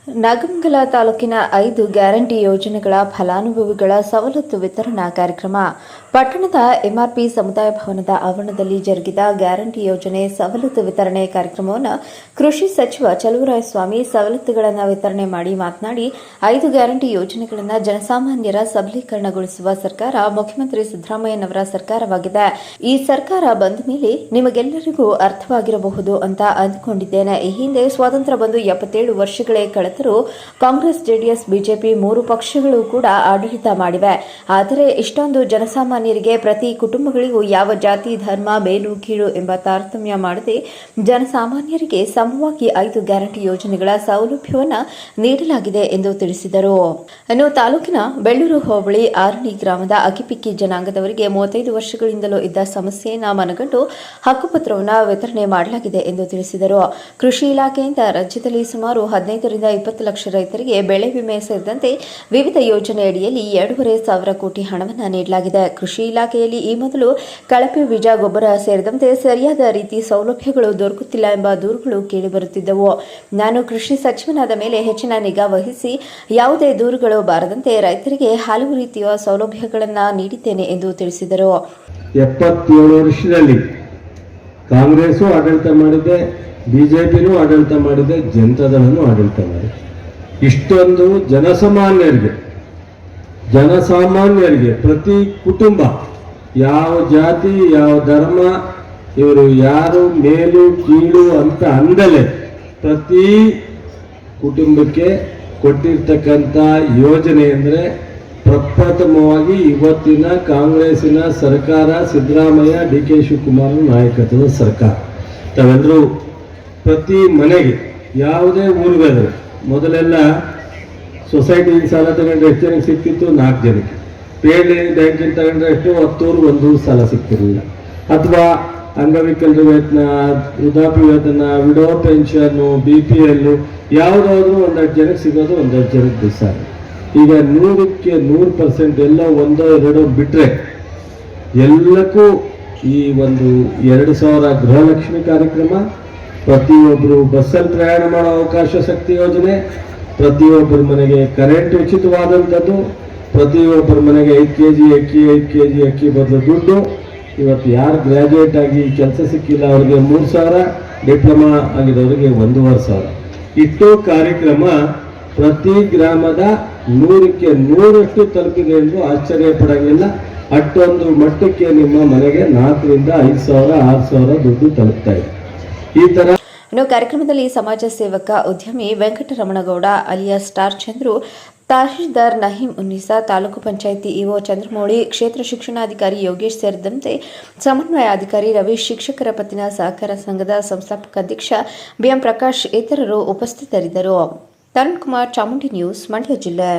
ನಾಗಮಂಗಲ ತಾಲೂಕಿನ 5 ಗ್ಯಾರಂಟಿ ಯೋಜನೆಗಳ ಫಲಾನುಭವಿಗಳ ಸವಲತ್ತು ವಿತರಣಾ ಕಾರ್ಯಕ್ರಮ ಪಟ್ಟಣದ ಎಂಆರ್ಪಿ ಸಮುದಾಯ ಭವನದ ಆವರಣದಲ್ಲಿ ಜರುಗಿದ ಗ್ಯಾರಂಟಿ ಯೋಜನೆ ಸವಲತ್ತು ವಿತರಣೆ ಕಾರ್ಯಕ್ರಮವನ್ನು ಕೃಷಿ ಸಚಿವ ಚಲುವರಾಯಸ್ವಾಮಿ ಸವಲತ್ತುಗಳನ್ನು ವಿತರಣೆ ಮಾಡಿ ಮಾತನಾಡಿ 5 ಗ್ಯಾರಂಟಿ ಯೋಜನೆಗಳನ್ನು ಜನಸಾಮಾನ್ಯರ ಸಬಲೀಕರಣಗೊಳಿಸುವ ಸರ್ಕಾರ ಮುಖ್ಯಮಂತ್ರಿ ಸಿದ್ದರಾಮಯ್ಯನವರ ಸರ್ಕಾರವಾಗಿದೆ. ಈ ಸರ್ಕಾರ ಬಂದ ಮೇಲೆ ನಿಮಗೆಲ್ಲರಿಗೂ ಅರ್ಥವಾಗಿರಬಹುದು ಅಂತ ಅಂದುಕೊಂಡಿದ್ದೇನೆ. ಈ ಹಿಂದೆ ಸ್ವಾತಂತ್ರ್ಯ ಬಂದು 77 ವರ್ಷಗಳೇ ಕಳೆದರೂ ಕಾಂಗ್ರೆಸ್, ಜೆಡಿಎಸ್, ಬಿಜೆಪಿ 3 ಪಕ್ಷಗಳು ಕೂಡ ಆಡಳಿತ ಮಾಡಿವೆ. ಆದರೆ ಇಷ್ಟೊಂದು ಜನಸಾಮಾನ್ಯರಿಗೆ ಪ್ರತಿ ಕುಟುಂಬಗಳಿಗೂ ಯಾವ ಜಾತಿ, ಧರ್ಮ, ಮೇಲು ಕೀಳು ಎಂಬ ತಾರತಮ್ಯ ಮಾಡದೆ ಜನಸಾಮಾನ್ಯರಿಗೆ ಸಮವಾಗಿ 5 ಗ್ಯಾರಂಟಿ ಯೋಜನೆಗಳ ಸೌಲಭ್ಯವನ್ನು ನೀಡಲಾಗಿದೆ ಎಂದು ತಿಳಿಸಿದರು. ಇನ್ನು ತಾಲೂಕಿನ ಬೆಳ್ಳೂರು ಹೋಬಳಿ ಆರಣಿ ಗ್ರಾಮದ ಅಕಿಪಿಕ್ಕಿ ಜನಾಂಗದವರಿಗೆ 35 ವರ್ಷಗಳಿಂದಲೂ ಇದ್ದ ಸಮಸ್ಯೆಯನ್ನು ಮನಗಂಡು ಹಕ್ಕುಪತ್ರವನ್ನು ವಿತರಣೆ ಮಾಡಲಾಗಿದೆ ಎಂದು ತಿಳಿಸಿದರು. ಕೃಷಿ ಇಲಾಖೆಯಿಂದ ರಾಜ್ಯದಲ್ಲಿ ಸುಮಾರು 15ರಿಂದ 20 ಲಕ್ಷ ರೈತರಿಗೆ ಬೆಳೆ ವಿಮೆ ಸೇರಿದಂತೆ ವಿವಿಧ ಯೋಜನೆಯಡಿಯಲ್ಲಿ 2,500 ಕೋಟಿ ಹಣವನ್ನು ನೀಡಲಾಗಿದೆ. ಕೃಷಿ ಇಲಾಖೆಯಲ್ಲಿ ಈ ಮೊದಲು ಕಳಪೆ ಬೀಜ, ಗೊಬ್ಬರ ಸೇರಿದಂತೆ ಸರಿಯಾದ ರೀತಿ ಸೌಲಭ್ಯಗಳು ದೊರಕುತ್ತಿಲ್ಲ ಎಂಬ ದೂರುಗಳು ಕೇಳಿಬರುತ್ತಿದ್ದವು. ನಾನು ಕೃಷಿ ಸಚಿವನಾದ ಮೇಲೆ ಹೆಚ್ಚಿನ ನಿಗಾ ವಹಿಸಿ ಯಾವುದೇ ದೂರುಗಳು ಬಾರದಂತೆ ರೈತರಿಗೆ ಹಲವು ರೀತಿಯ ಸೌಲಭ್ಯಗಳನ್ನು ನೀಡಿದ್ದೇನೆ ಎಂದು ತಿಳಿಸಿದರು. 77 ವರ್ಷದಲ್ಲಿ ಕಾಂಗ್ರೆಸ್ ಆಡಳಿತ ಮಾಡಿದೆ, ಬಿಜೆಪಿನೂ ಆಡಳಿತ ಮಾಡಿದೆ, ಜನತಾದಳನೂ ಆಡಳಿತ ಮಾಡಿದೆ. ಇಷ್ಟೊಂದು ಜನಸಾಮಾನ್ಯರಿಗೆ ಪ್ರತಿ ಕುಟುಂಬ, ಯಾವ ಜಾತಿ, ಯಾವ ಧರ್ಮ, ಇವರು ಯಾರು ಮೇಲು ಕೀಳು ಅಂತ ಅಂದಲೇ ಪ್ರತಿ ಕುಟುಂಬಕ್ಕೆ ಕೊಟ್ಟಿರ್ತಕ್ಕಂಥ ಯೋಜನೆ ಅಂದರೆ ಪ್ರಪ್ರಥಮವಾಗಿ ಇವತ್ತಿನ ಕಾಂಗ್ರೆಸ್ಸಿನ ಸರ್ಕಾರ, ಸಿದ್ದರಾಮಯ್ಯ, DK ಶಿವಕುಮಾರ್ ನಾಯಕತ್ವದ ಸರ್ಕಾರ. ತಾವೆಲ್ಲರೂ ಪ್ರತಿ ಮನೆಗೆ ಯಾವುದೇ ಊರುಗಾದ್ರೆ ಮೊದಲೆಲ್ಲ ಸೊಸೈಟಿಗೆ ಸಾಲ ತಗೊಂಡ್ರೆ ಎಷ್ಟು ಜನಕ್ಕೆ ಸಿಕ್ತಿತ್ತು? 4 ಜನಕ್ಕೆ. ಪೇಡ್ ಬ್ಯಾಂಕಿಂದ ತಗೊಂಡ್ರೆ ಎಷ್ಟು? 10 ಊರು 1 ಊರು ಸಾಲ ಸಿಗ್ತಿರಲಿಲ್ಲ. ಅಥವಾ ಅಂಗವಿಕಲರ ವೇತನ, ವೃದ್ಧಾಪ್ಯ ವೇತನ, ವಿಡೋ ಪೆನ್ಷನ್ನು, BPL ಯಾವುದಾದ್ರೂ 1-2 ಜನಕ್ಕೆ ಸಿಗೋದು, 1-2 ಜನಕ್ಕೆ ದಿವಸ. ಈಗ 100ಕ್ಕೆ 100% ಎಲ್ಲ 1-2 ಬಿಟ್ಟರೆ ಎಲ್ಲಕ್ಕೂ ಈ ಒಂದು 2,000 ಗೃಹಲಕ್ಷ್ಮಿ ಕಾರ್ಯಕ್ರಮ, ಪ್ರತಿಯೊಬ್ಬರು ಬಸ್ಸಲ್ಲಿ ಪ್ರಯಾಣ ಮಾಡೋ ಅವಕಾಶ ಶಕ್ತಿ ಯೋಜನೆ, ಪ್ರತಿಯೊಬ್ಬರ ಮನೆಗೆ ಕರೆಂಟ್ ಉಚಿತವಾದಂಥದ್ದು, ಪ್ರತಿಯೊಬ್ಬರ ಮನೆಗೆ 5 kg ಅಕ್ಕಿ, 5 kg ಅಕ್ಕಿ ಬದಲು ದುಡ್ಡು. ಇವತ್ತು ಯಾರು ಗ್ರ್ಯಾಜುಯೇಟ್ ಆಗಿ ಕೆಲಸ ಸಿಕ್ಕಿಲ್ಲ ಅವ್ರಿಗೆ 3,000, ಡಿಪ್ಲೊಮಾ ಆಗಿರೋರಿಗೆ 1,500. ಇಷ್ಟು ಕಾರ್ಯಕ್ರಮ ಪ್ರತಿ ಗ್ರಾಮದ 100ಕ್ಕೆ 100ರಷ್ಟು ತಲುಪಿದೆ ಎಂದು ಆಶ್ಚರ್ಯ ಪಡಂಗಿಲ್ಲ. ಅಷ್ಟೊಂದು ಮಟ್ಟಕ್ಕೆ ನಿಮ್ಮ ಮನೆಗೆ 4ರಿಂದ 5,000, 6,000 ದುಡ್ಡು ತಲುಪ್ತಾ ಇದೆ. ಈ ತರ ಇನ್ನು ಕಾರ್ಯಕ್ರಮದಲ್ಲಿ ಸಮಾಜ ಸೇವಕ, ಉದ್ಯಮಿ Venkataramanagowda alias star Chandru, tahsildar Naheem Unnisa, taluk panchayat EO Chandramouli, ಕ್ಷೇತ್ರ ಶಿಕ್ಷಣಾಧಿಕಾರಿ ಯೋಗೇಶ್ ಸೇರಿದಂತೆ ಸಮನ್ವಯಾಧಿಕಾರಿ ರವೀಶ್, ಶಿಕ್ಷಕರ ಪತ್ತಿನ ಸಹಕಾರ ಸಂಘದ ಸಂಸ್ಥಾಪಕ ಅಧ್ಯಕ್ಷ BM ಪ್ರಕಾಶ್ ಇತರರು ಉಪಸ್ಥಿತರಿದ್ದರು. ತರುಣ್ ಕುಮಾರ್, ಚಾಮುಂಡಿ ನ್ಯೂಸ್, ಮಂಡ್ಯ ಜಿಲ್ಲೆ.